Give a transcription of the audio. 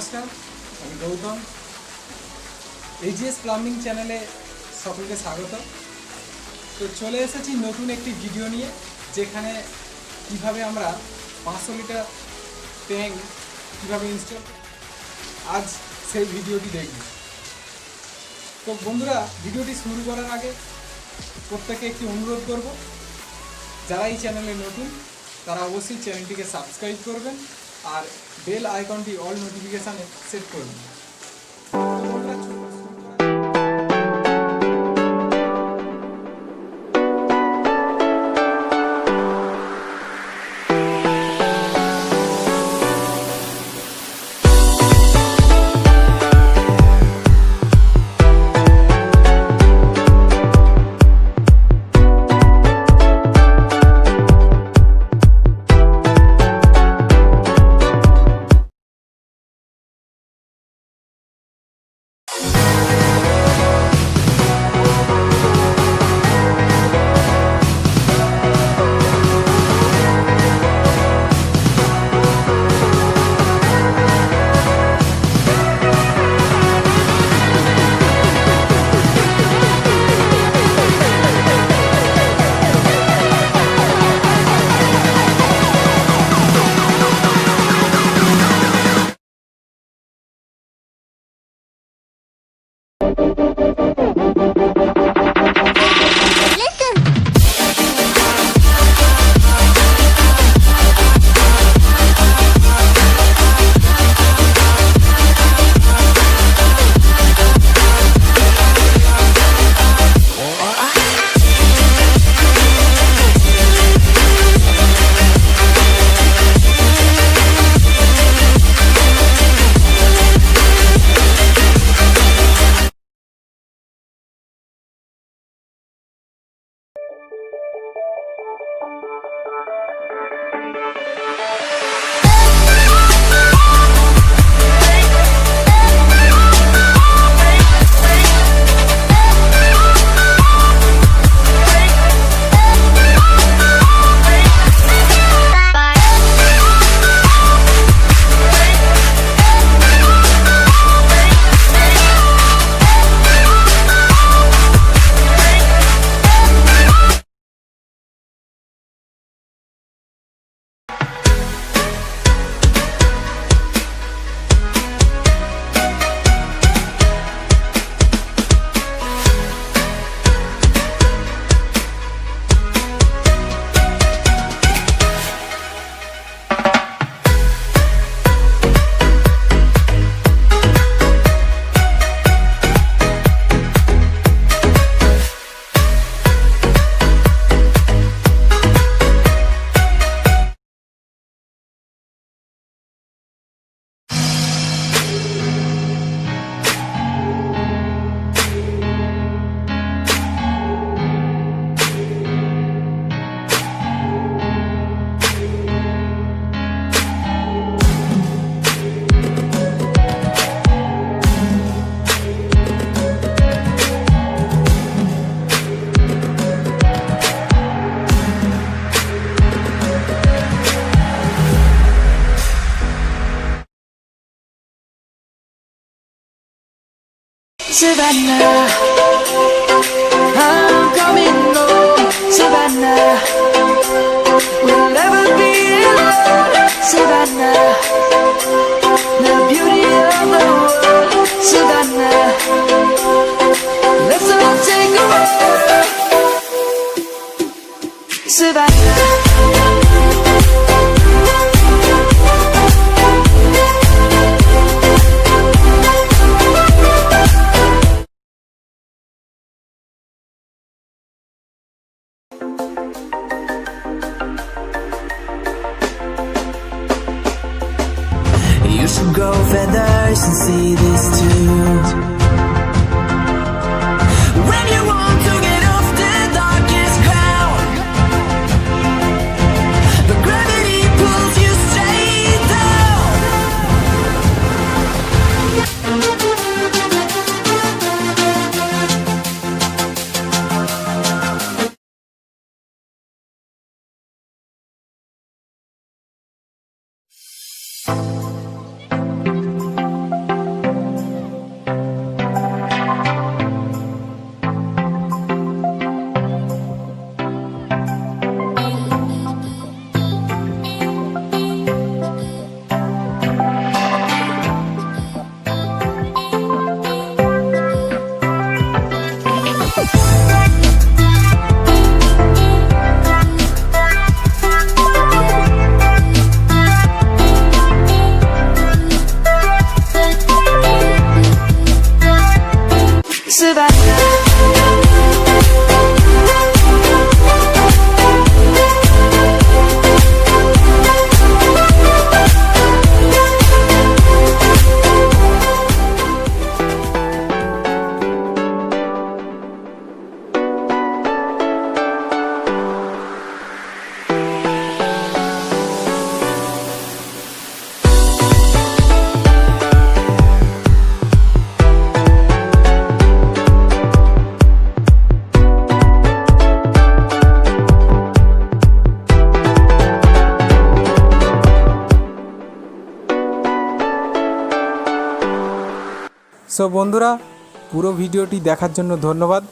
নমস্কার, আমি Gautam. AGS plumbing চ্যানেলে সকলকে স্বাগত। তো চলে এসেছি নতুন একটি ভিডিও নিয়ে, যেখানে কিভাবে আমরা 500 লিটার ট্যাঙ্ক কীভাবে ইনস্টল, আজ সেই ভিডিওটি দেখব। তো বন্ধুরা, ভিডিওটি শুরু করার আগে প্রত্যেকে একটি অনুরোধ করব, যারা এই চ্যানেলে নতুন তারা অবশ্যই চ্যানেলটিকে সাবস্ক্রাইব করবেন আর বেল আইকনটি অল নোটিফিকেশানে সেট করবেন। Savannah, I'm coming home. Savannah, we'll never be alone. Savannah, the beauty of the world. Savannah, let's all take a walk. Savannah. You should grow feathers and see this too. When you want to get off the darkest ground, the gravity pulls you straight down. So বন্ধুরা, পুরো ভিডিওটি দেখার জন্য ধন্যবাদ।